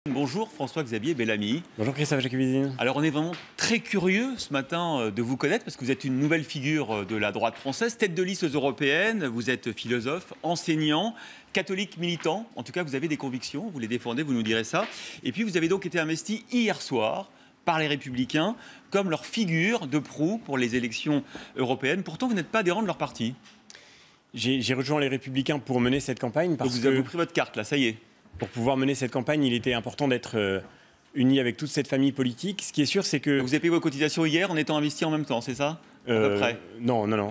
Bonjour François-Xavier Bellamy. Bonjour Christophe Jacobizine. Alors on est vraiment très curieux ce matin de vous connaître parce que vous êtes une nouvelle figure de la droite française, tête de liste aux européennes, vous êtes philosophe, enseignant, catholique militant, en tout cas vous avez des convictions, vous les défendez, vous nous direz ça. Et puis vous avez donc été investi hier soir par les Républicains comme leur figure de proue pour les élections européennes. Pourtant vous n'êtes pas adhérent de leur parti. J'ai rejoint les Républicains pour mener cette campagne parce donc que... Vous avez pris votre carte là, ça y est. Pour pouvoir mener cette campagne, il était important d'être unis avec toute cette famille politique. Ce qui est sûr, c'est que... Donc vous avez payé vos cotisations hier en étant investi en même temps, c'est ça à peu près. Non. Bon.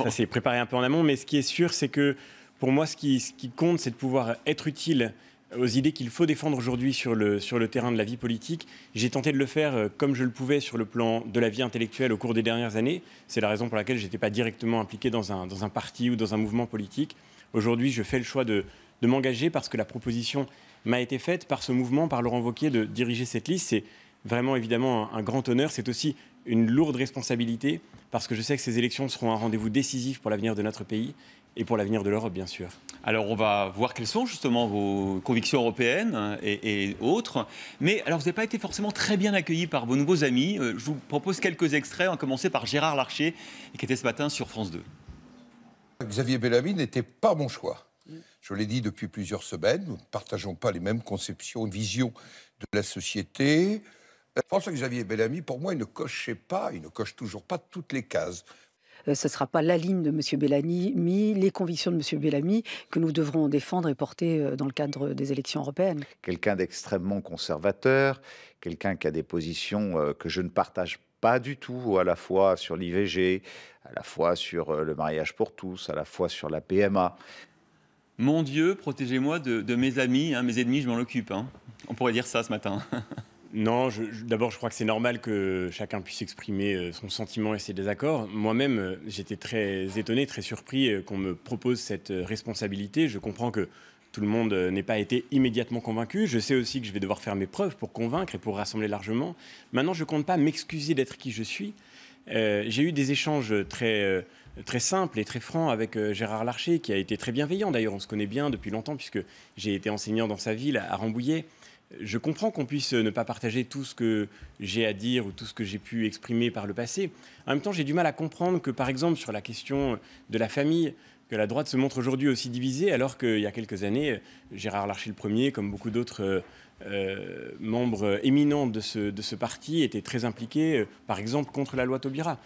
Ça s'est préparé un peu en amont. Mais ce qui est sûr, c'est que pour moi, ce qui compte, c'est de pouvoir être utile aux idées qu'il faut défendre aujourd'hui sur le terrain de la vie politique. J'ai tenté de le faire comme je le pouvais sur le plan de la vie intellectuelle au cours des dernières années. C'est la raison pour laquelle je n'étais pas directement impliqué dans un parti ou dans un mouvement politique. Aujourd'hui, je fais le choix de m'engager parce que la proposition m'a été faite par ce mouvement, par Laurent Wauquiez, de diriger cette liste. C'est vraiment évidemment un grand honneur. C'est aussi une lourde responsabilité parce que je sais que ces élections seront un rendez-vous décisif pour l'avenir de notre pays et pour l'avenir de l'Europe, bien sûr. Alors, on va voir quelles sont justement vos convictions européennes et autres. Mais alors, vous n'avez pas été forcément très bien accueillis par vos nouveaux amis. Je vous propose quelques extraits, à commencer par Gérard Larcher, qui était ce matin sur France 2. Xavier Bellamy n'était pas mon choix. Je l'ai dit depuis plusieurs semaines, nous ne partageons pas les mêmes conceptions, visions de la société. François-Xavier Bellamy, pour moi, il ne coche toujours pas toutes les cases. Ce ne sera pas la ligne de M. Bellamy, les convictions de M. Bellamy que nous devrons défendre et porter dans le cadre des élections européennes. Quelqu'un d'extrêmement conservateur, quelqu'un qui a des positions que je ne partage pas du tout, à la fois sur l'IVG, à la fois sur le mariage pour tous, à la fois sur la PMA. Mon Dieu, protégez-moi de mes amis, mes ennemis, je m'en occupe. On pourrait dire ça ce matin. Non, d'abord, je crois que c'est normal que chacun puisse exprimer son sentiment et ses désaccords. Moi-même, j'étais très étonné, très surpris qu'on me propose cette responsabilité. Je comprends que tout le monde n'ait pas été immédiatement convaincu. Je sais aussi que je vais devoir faire mes preuves pour convaincre et pour rassembler largement. Maintenant, je ne compte pas m'excuser d'être qui je suis. J'ai eu des échanges très simple et très franc avec Gérard Larcher, qui a été très bienveillant. D'ailleurs, on se connaît bien depuis longtemps, puisque j'ai été enseignant dans sa ville, à Rambouillet. Je comprends qu'on puisse ne pas partager tout ce que j'ai à dire ou tout ce que j'ai pu exprimer par le passé. En même temps, j'ai du mal à comprendre que, par exemple, sur la question de la famille, que la droite se montre aujourd'hui aussi divisée, alors qu'il y a quelques années, Gérard Larcher le premier, comme beaucoup d'autres membres éminents de ce parti, étaient très impliqués, par exemple, contre la loi Taubira.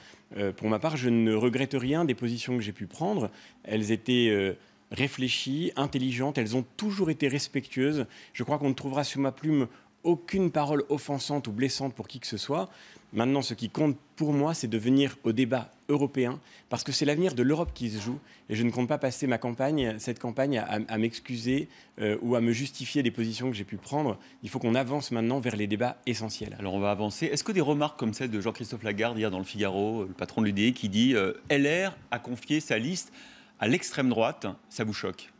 Pour ma part, je ne regrette rien des positions que j'ai pu prendre. Elles étaient réfléchies, intelligentes, elles ont toujours été respectueuses. Je crois qu'on ne trouvera sur ma plume aucune parole offensante ou blessante pour qui que ce soit. Maintenant, ce qui compte pour moi, c'est de venir au débat européen, parce que c'est l'avenir de l'Europe qui se joue. Et je ne compte pas passer cette campagne à m'excuser ou à me justifier des positions que j'ai pu prendre. Il faut qu'on avance maintenant vers les débats essentiels. Alors on va avancer. Est-ce que des remarques comme celle de Jean-Christophe Lagarde, hier dans le Figaro, le patron de l'UDI, qui dit LR a confié sa liste à l'extrême droite, ça vous choque?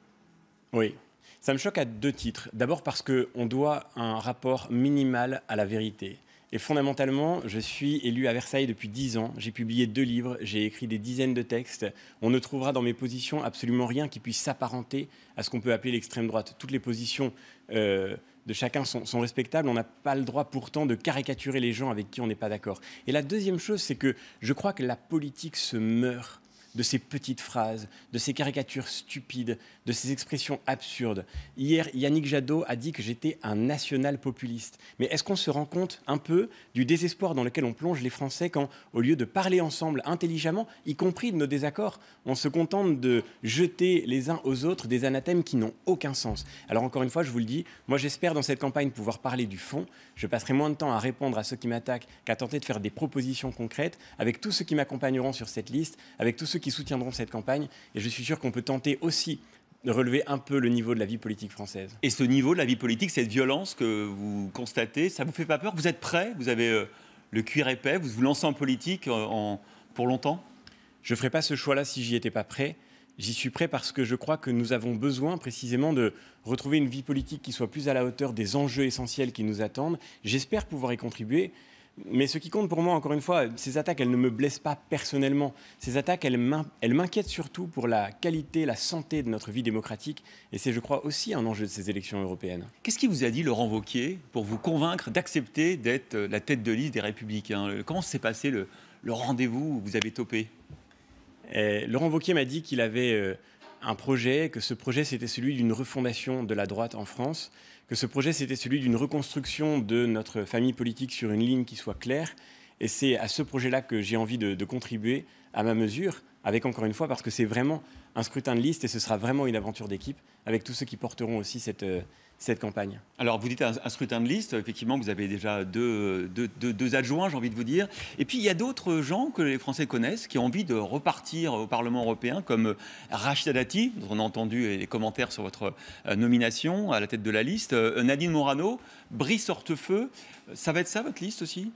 Oui. Ça me choque à deux titres. D'abord parce qu'on doit un rapport minimal à la vérité. Et fondamentalement, je suis élu à Versailles depuis 10 ans. J'ai publié 2 livres, j'ai écrit des dizaines de textes. On ne trouvera dans mes positions absolument rien qui puisse s'apparenter à ce qu'on peut appeler l'extrême droite. Toutes les positions de chacun sont respectables. On n'a pas le droit pourtant de caricaturer les gens avec qui on n'est pas d'accord. Et la deuxième chose, c'est que je crois que la politique se meurt de ces petites phrases, de ces caricatures stupides, de ces expressions absurdes. Hier, Yannick Jadot a dit que j'étais un national-populiste. Mais est-ce qu'on se rend compte un peu du désespoir dans lequel on plonge les Français quand, au lieu de parler ensemble intelligemment, y compris de nos désaccords, on se contente de jeter les uns aux autres des anathèmes qui n'ont aucun sens? Alors encore une fois, je vous le dis, moi j'espère dans cette campagne pouvoir parler du fond. Je passerai moins de temps à répondre à ceux qui m'attaquent qu'à tenter de faire des propositions concrètes avec tous ceux qui m'accompagneront sur cette liste, avec tous ceux qui soutiendront cette campagne. Et je suis sûr qu'on peut tenter aussi de relever un peu le niveau de la vie politique française. Et ce niveau de la vie politique, cette violence que vous constatez, ça vous fait pas peur? Vous êtes prêt? Vous avez le cuir épais? Vous vous lancez en politique pour longtemps? Je ne ferai pas ce choix-là si j'y étais pas prêt. J'y suis prêt parce que je crois que nous avons besoin précisément de retrouver une vie politique qui soit plus à la hauteur des enjeux essentiels qui nous attendent. J'espère pouvoir y contribuer. Mais ce qui compte pour moi, encore une fois, ces attaques, elles ne me blessent pas personnellement. Ces attaques, elles m'inquiètent surtout pour la qualité, la santé de notre vie démocratique. Et c'est, je crois, aussi un enjeu de ces élections européennes. Qu'est-ce qui vous a dit, Laurent Wauquiez, pour vous convaincre d'accepter d'être la tête de liste des Républicains? Comment s'est passé le rendez-vous où vous avez topé? Laurent Wauquiez m'a dit qu'il avait un projet, que ce projet, c'était celui d'une refondation de la droite en France, que ce projet, c'était celui d'une reconstruction de notre famille politique sur une ligne qui soit claire. Et c'est à ce projet-là que j'ai envie de contribuer à ma mesure, avec encore une fois, parce que c'est vraiment un scrutin de liste et ce sera vraiment une aventure d'équipe, avec tous ceux qui porteront aussi cette campagne. Alors, vous dites un scrutin de liste. Effectivement, vous avez déjà deux adjoints, j'ai envie de vous dire. Et puis, il y a d'autres gens que les Français connaissent qui ont envie de repartir au Parlement européen, comme Rachida Dati, dont on a entendu les commentaires sur votre nomination à la tête de la liste, Nadine Morano, Brice Hortefeux. Ça va être ça, votre liste aussi?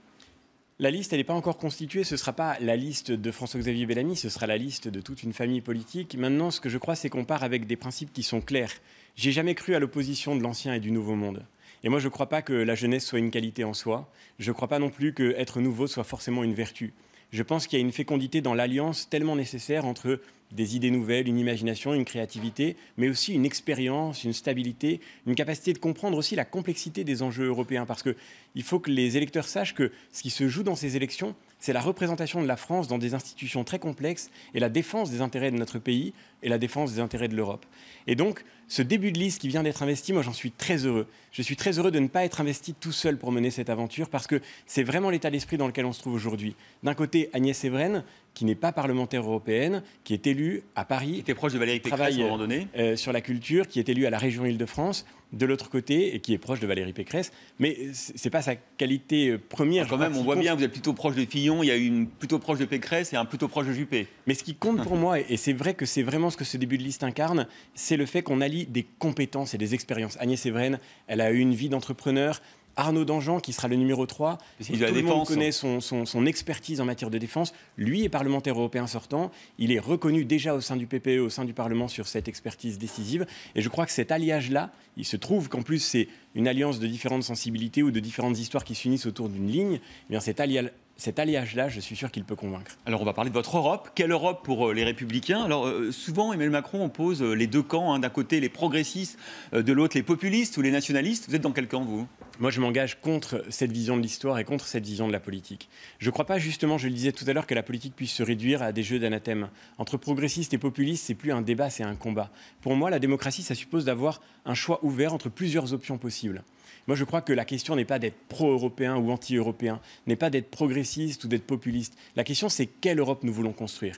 La liste, elle n'est pas encore constituée. Ce ne sera pas la liste de François-Xavier Bellamy, ce sera la liste de toute une famille politique. Maintenant, ce que je crois, c'est qu'on part avec des principes qui sont clairs. J'ai jamais cru à l'opposition de l'ancien et du nouveau monde. Et moi, je ne crois pas que la jeunesse soit une qualité en soi. Je ne crois pas non plus qu'être nouveau soit forcément une vertu. Je pense qu'il y a une fécondité dans l'alliance tellement nécessaire entre des idées nouvelles, une imagination, une créativité, mais aussi une expérience, une stabilité, une capacité de comprendre aussi la complexité des enjeux européens. Parce qu'il faut que les électeurs sachent que ce qui se joue dans ces élections, c'est la représentation de la France dans des institutions très complexes et la défense des intérêts de notre pays et la défense des intérêts de l'Europe. Et donc, ce début de liste qui vient d'être investi, moi j'en suis très heureux. Je suis très heureux de ne pas être investi tout seul pour mener cette aventure parce que c'est vraiment l'état d'esprit dans lequel on se trouve aujourd'hui. D'un côté, Agnès Evren, qui n'est pas parlementaire européenne, qui est élue à Paris, qui était proche de Valérie Pécresse à un moment donné, sur la culture, qui est élue à la région Île-de-France, de l'autre côté, et qui est proche de Valérie Pécresse. Mais c'est pas sa qualité première. Quand même, on voit bien, vous êtes plutôt proche de Fillon, il y a une plutôt proche de Pécresse et un plutôt proche de Juppé. Mais ce qui compte pour moi, et c'est vrai que c'est vraiment ce que ce début de liste incarne, c'est le fait qu'on allie des compétences et des expériences. Agnès Evren, elle a eu une vie d'entrepreneur. Arnaud Danjean, qui sera le numéro 3, tout le monde connaît son expertise en matière de défense. Lui est parlementaire européen sortant. Il est reconnu déjà au sein du PPE, au sein du Parlement, sur cette expertise décisive. Et je crois que cet alliage-là, il se trouve qu'en plus, c'est une alliance de différentes sensibilités ou de différentes histoires qui s'unissent autour d'une ligne. Eh bien, cet alliage-là, je suis sûr qu'il peut convaincre. Alors, on va parler de votre Europe. Quelle Europe pour les Républicains? Alors, souvent, Emmanuel Macron oppose les deux camps. D'un côté, les progressistes, de l'autre, les populistes ou les nationalistes. Vous êtes dans quel camp, vous? Moi, je m'engage contre cette vision de l'histoire et contre cette vision de la politique. Je ne crois pas, justement, je le disais tout à l'heure, que la politique puisse se réduire à des jeux d'anathème. Entre progressistes et populistes, c'est plus un débat, c'est un combat. Pour moi, la démocratie, ça suppose d'avoir un choix ouvert entre plusieurs options possibles. Moi, je crois que la question n'est pas d'être pro-européen ou anti-européen, n'est pas d'être progressiste ou d'être populiste. La question, c'est quelle Europe nous voulons construire.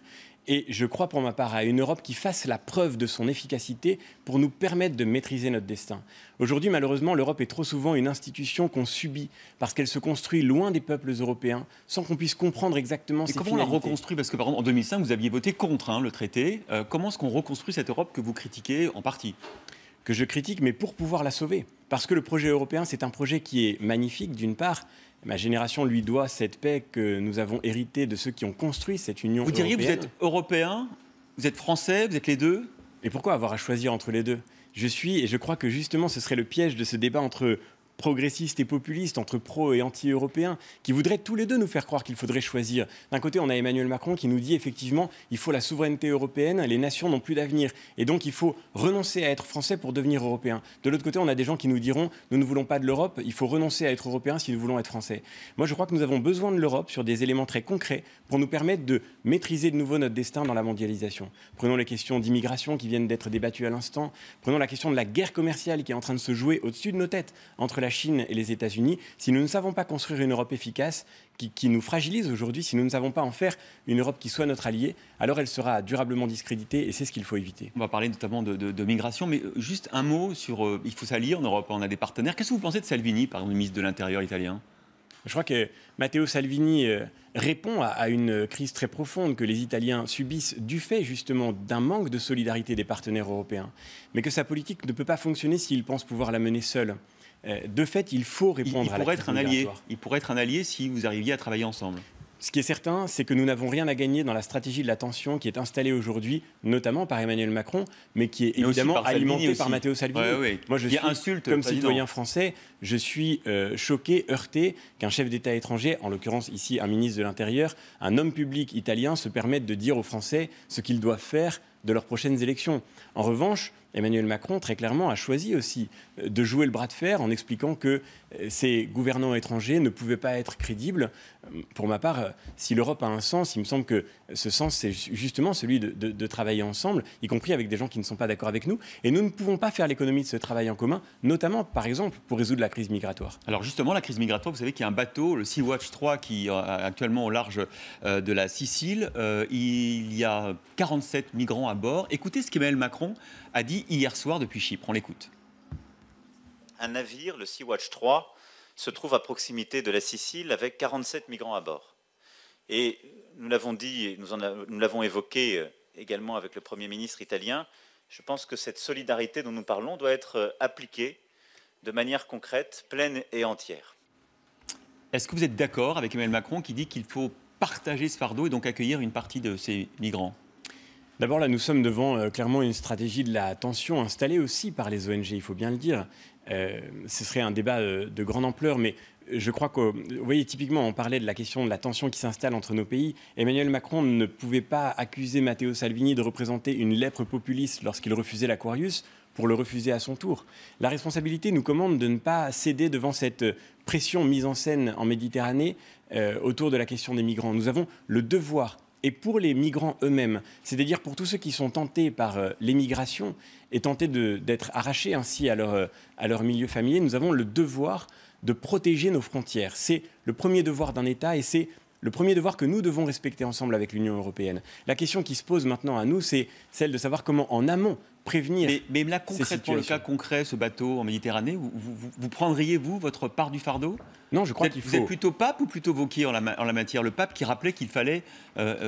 Et je crois pour ma part à une Europe qui fasse la preuve de son efficacité pour nous permettre de maîtriser notre destin. Aujourd'hui, malheureusement, l'Europe est trop souvent une institution qu'on subit parce qu'elle se construit loin des peuples européens sans qu'on puisse comprendre exactement ses finalités. Comment on la reconstruit? Parce que par exemple, en 2005, vous aviez voté contre le traité. Comment est-ce qu'on reconstruit cette Europe que vous critiquez en partie? Que je critique, mais pour pouvoir la sauver. Parce que le projet européen, c'est un projet qui est magnifique, d'une part. Ma génération lui doit cette paix que nous avons héritée de ceux qui ont construit cette Union européenne. Vous diriez que vous êtes européen, vous êtes français, vous êtes les deux? Et pourquoi avoir à choisir entre les deux? Je suis, et je crois que justement ce serait le piège de ce débat entre progressistes et populistes, entre pro et anti-européens, qui voudraient tous les deux nous faire croire qu'il faudrait choisir. D'un côté, on a Emmanuel Macron qui nous dit effectivement il faut la souveraineté européenne, les nations n'ont plus d'avenir, et donc il faut renoncer à être français pour devenir européen. De l'autre côté, on a des gens qui nous diront nous ne voulons pas de l'Europe, il faut renoncer à être européen si nous voulons être français. Moi, je crois que nous avons besoin de l'Europe sur des éléments très concrets pour nous permettre de maîtriser de nouveau notre destin dans la mondialisation. Prenons les questions d'immigration qui viennent d'être débattues à l'instant, prenons la question de la guerre commerciale qui est en train de se jouer au-dessus de nos têtes entre la Chine et les États-Unis. Si nous ne savons pas construire une Europe efficace qui nous fragilise aujourd'hui, si nous ne savons pas en faire une Europe qui soit notre allié, alors elle sera durablement discréditée et c'est ce qu'il faut éviter. On va parler notamment de migration, mais juste un mot sur il faut s'allier en Europe, on a des partenaires. Qu'est-ce que vous pensez de Salvini, par exemple, le ministre de l'Intérieur italien? Je crois que Matteo Salvini répond à une crise très profonde que les Italiens subissent du fait justement d'un manque de solidarité des partenaires européens, mais que sa politique ne peut pas fonctionner s'il pense pouvoir la mener seul. De fait, il faut répondre à la crise migratoire. Il pourrait être un allié si vous arriviez à travailler ensemble. Ce qui est certain, c'est que nous n'avons rien à gagner dans la stratégie de la tension qui est installée aujourd'hui, notamment par Emmanuel Macron, mais qui est évidemment alimentée par Matteo Salvini. Moi, je suis, comme citoyen français, je suis choqué, heurté qu'un chef d'État étranger, en l'occurrence ici un ministre de l'Intérieur, un homme public italien, se permette de dire aux Français ce qu'ils doivent faire de leurs prochaines élections. En revanche, Emmanuel Macron, très clairement, a choisi aussi de jouer le bras de fer en expliquant que ces gouvernants étrangers ne pouvaient pas être crédibles. Pour ma part, si l'Europe a un sens, il me semble que ce sens, c'est justement celui de travailler ensemble, y compris avec des gens qui ne sont pas d'accord avec nous. Et nous ne pouvons pas faire l'économie de ce travail en commun, notamment, par exemple, pour résoudre la crise migratoire. Alors justement, la crise migratoire, vous savez qu'il y a un bateau, le Sea-Watch 3, qui est actuellement au large de la Sicile. Il y a 47 migrants à bord. Écoutez ce qu'Emmanuel Macron a dit hier soir depuis Chypre. On l'écoute. Un navire, le Sea-Watch 3, se trouve à proximité de la Sicile avec 47 migrants à bord. Et nous l'avons dit, nous l'avons évoqué également avec le Premier ministre italien, je pense que cette solidarité dont nous parlons doit être appliquée de manière concrète, pleine et entière. Est-ce que vous êtes d'accord avec Emmanuel Macron qui dit qu'il faut partager ce fardeau et donc accueillir une partie de ces migrants ? D'abord, là, nous sommes devant clairement une stratégie de la tension installée aussi par les ONG, il faut bien le dire. Ce serait un débat de grande ampleur, mais je crois que, vous voyez, typiquement, on parlait de la question de la tension qui s'installe entre nos pays. Emmanuel Macron ne pouvait pas accuser Matteo Salvini de représenter une lèpre populiste lorsqu'il refusait l'Aquarius pour le refuser à son tour. La responsabilité nous commande de ne pas céder devant cette pression mise en scène en Méditerranée autour de la question des migrants. Nous avons le devoir, et pour les migrants eux-mêmes, c'est-à-dire pour tous ceux qui sont tentés par l'émigration et tentés d'être arrachés ainsi à leur milieu familier, nous avons le devoir de protéger nos frontières. C'est le premier devoir d'un État et c'est le premier devoir que nous devons respecter ensemble avec l'Union européenne. La question qui se pose maintenant à nous, c'est celle de savoir comment en amont prévenir. Mais là, concrètement, le cas concret, ce bateau en Méditerranée, vous prendriez, vous, votre part du fardeau ? Non, je crois qu'il faut... Vous êtes plutôt pape ou plutôt Wauquiez en la matière ? Le pape qui rappelait qu'il fallait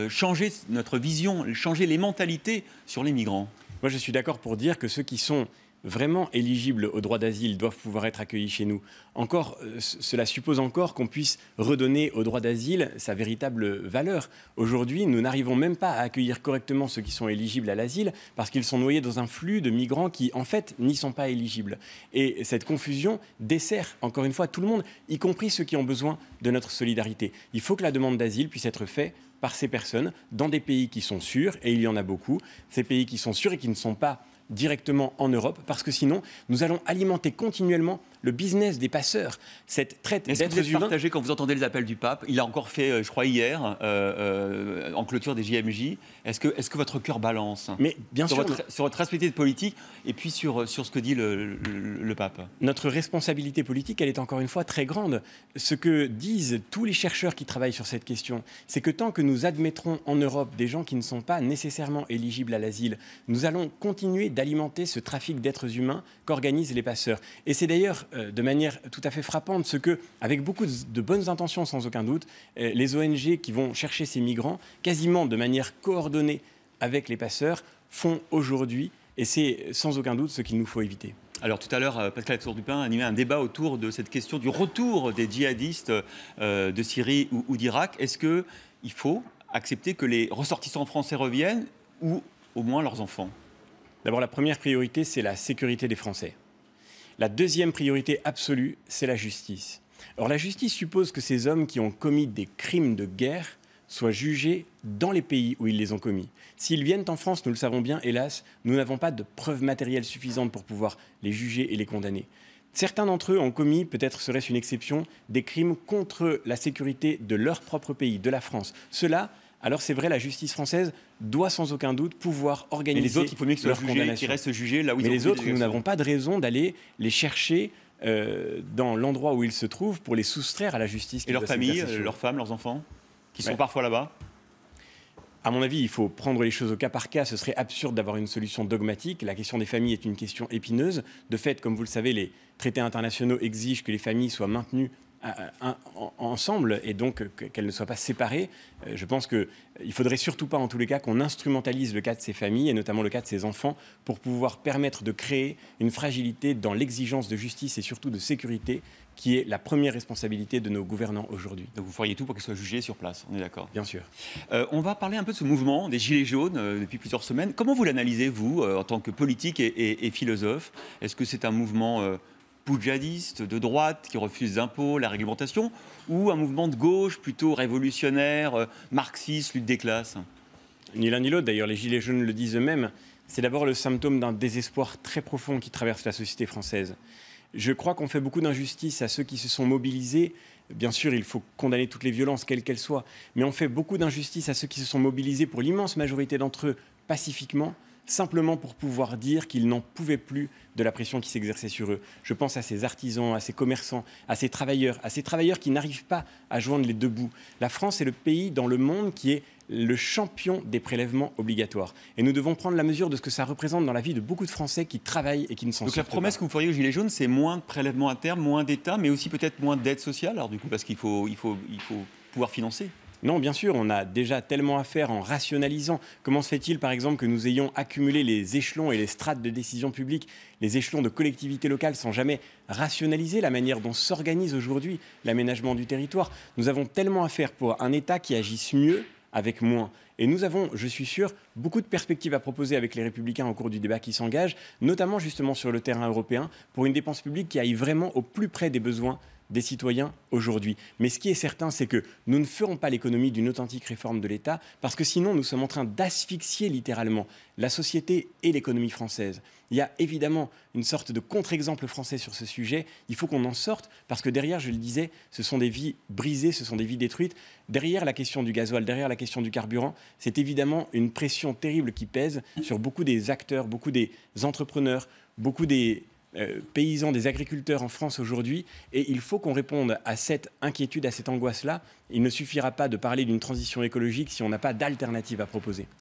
changer notre vision, changer les mentalités sur les migrants. Moi, je suis d'accord pour dire que ceux qui sont vraiment éligibles au droit d'asile doivent pouvoir être accueillis chez nous. Encore, cela suppose encore qu'on puisse redonner au droit d'asile sa véritable valeur. Aujourd'hui, nous n'arrivons même pas à accueillir correctement ceux qui sont éligibles à l'asile parce qu'ils sont noyés dans un flux de migrants qui, en fait, n'y sont pas éligibles. Et cette confusion dessert, encore une fois, tout le monde, y compris ceux qui ont besoin de notre solidarité. Il faut que la demande d'asile puisse être faite par ces personnes dans des pays qui sont sûrs, et il y en a beaucoup, ces pays qui sont sûrs et qui ne sont pas directement en Europe, parce que sinon, nous allons alimenter continuellement le business des passeurs, cette traite d'êtres humains. Est-ce que vous êtes partagé quand vous entendez les appels du pape ? Il a encore fait, je crois, hier, en clôture des JMJ. Est-ce que votre cœur balance ? Mais bien sûr, sur votre responsabilité politique et puis sur ce que dit le pape. Notre responsabilité politique, elle est encore une fois très grande. Ce que disent tous les chercheurs qui travaillent sur cette question, c'est que tant que nous admettrons en Europe des gens qui ne sont pas nécessairement éligibles à l'asile, nous allons continuer d'alimenter ce trafic d'êtres humains qu'organisent les passeurs. Et c'est d'ailleurs de manière tout à fait frappante ce que, avec beaucoup de bonnes intentions sans aucun doute, les ONG qui vont chercher ces migrants, quasiment de manière coordonnée avec les passeurs, font aujourd'hui, et c'est sans aucun doute ce qu'il nous faut éviter. Alors tout à l'heure, Pascal Tour-Dupin animait un débat autour de cette question du retour des djihadistes de Syrie ou d'Irak. Est-ce qu'il faut accepter que les ressortissants français reviennent ou au moins leurs enfants ? D'abord, la première priorité, c'est la sécurité des Français. La deuxième priorité absolue, c'est la justice. Alors la justice suppose que ces hommes qui ont commis des crimes de guerre soient jugés dans les pays où ils les ont commis. S'ils viennent en France, nous le savons bien, hélas, nous n'avons pas de preuves matérielles suffisantes pour pouvoir les juger et les condamner. Certains d'entre eux ont commis, peut-être serait-ce une exception, des crimes contre la sécurité de leur propre pays, de la France. Cela, alors c'est vrai, la justice française doit sans aucun doute pouvoir organiser les autres, il faut mieux que leur condamnation. Qu'ils restent jugés là où ils ont Mais les autres, nous n'avons pas de raison d'aller les chercher dans l'endroit où ils se trouvent pour les soustraire à la justice. Et leurs familles, leurs femmes, leurs enfants, qui sont parfois là-bas ? À mon avis, il faut prendre les choses au cas par cas. Ce serait absurde d'avoir une solution dogmatique. La question des familles est une question épineuse. De fait, comme vous le savez, les traités internationaux exigent que les familles soient maintenues ensemble et donc qu'elles ne soient pas séparées. Je pense qu'il ne faudrait surtout pas, en tous les cas, qu'on instrumentalise le cas de ces familles et notamment le cas de ces enfants pour pouvoir permettre de créer une fragilité dans l'exigence de justice et surtout de sécurité qui est la première responsabilité de nos gouvernants aujourd'hui. Donc vous feriez tout pour qu'ils soient jugés sur place, on est d'accord? Bien sûr. On va parler un peu de ce mouvement des Gilets jaunes depuis plusieurs semaines. Comment vous l'analysez, vous, en tant que politique et philosophe? Est-ce que c'est un mouvement poujadiste, de droite, qui refuse les impôts, la réglementation, ou un mouvement de gauche, plutôt révolutionnaire, marxiste, lutte des classes? Ni l'un ni l'autre, d'ailleurs, les Gilets jaunes le disent eux-mêmes. C'est d'abord le symptôme d'un désespoir très profond qui traverse la société française. Je crois qu'on fait beaucoup d'injustice à ceux qui se sont mobilisés. Bien sûr, il faut condamner toutes les violences, quelles qu'elles soient, mais on fait beaucoup d'injustice à ceux qui se sont mobilisés pour l'immense majorité d'entre eux pacifiquement, simplement pour pouvoir dire qu'ils n'en pouvaient plus de la pression qui s'exerçait sur eux. Je pense à ces artisans, à ces commerçants, à ces travailleurs qui n'arrivent pas à joindre les deux bouts. La France est le pays dans le monde qui est le champion des prélèvements obligatoires. Et nous devons prendre la mesure de ce que ça représente dans la vie de beaucoup de Français qui travaillent et qui ne s'en sortent pas. Donc la promesse que vous feriez aux Gilets jaunes, c'est moins de prélèvements à terme, moins d'État, mais aussi peut-être moins d'aide sociale, alors du coup, parce qu'il faut pouvoir financer. Non, bien sûr, on a déjà tellement à faire en rationalisant. Comment se fait-il, par exemple, que nous ayons accumulé les échelons et les strates de décision publique, les échelons de collectivités locales, sans jamais rationaliser la manière dont s'organise aujourd'hui l'aménagement du territoire? Nous avons tellement à faire pour un État qui agisse mieux avec moins. Et nous avons, je suis sûr, beaucoup de perspectives à proposer avec les Républicains au cours du débat qui s'engage, notamment justement sur le terrain européen, pour une dépense publique qui aille vraiment au plus près des besoins des citoyens aujourd'hui. Mais ce qui est certain, c'est que nous ne ferons pas l'économie d'une authentique réforme de l'État, parce que sinon nous sommes en train d'asphyxier littéralement la société et l'économie française. Il y a évidemment une sorte de contre-exemple français sur ce sujet. Il faut qu'on en sorte, parce que derrière, je le disais, ce sont des vies brisées, ce sont des vies détruites. Derrière la question du gasoil, derrière la question du carburant, c'est évidemment une pression terrible qui pèse sur beaucoup des acteurs, beaucoup des entrepreneurs, beaucoup des paysans, des agriculteurs en France aujourd'hui, et il faut qu'on réponde à cette inquiétude, à cette angoisse-là. Il ne suffira pas de parler d'une transition écologique si on n'a pas d'alternative à proposer.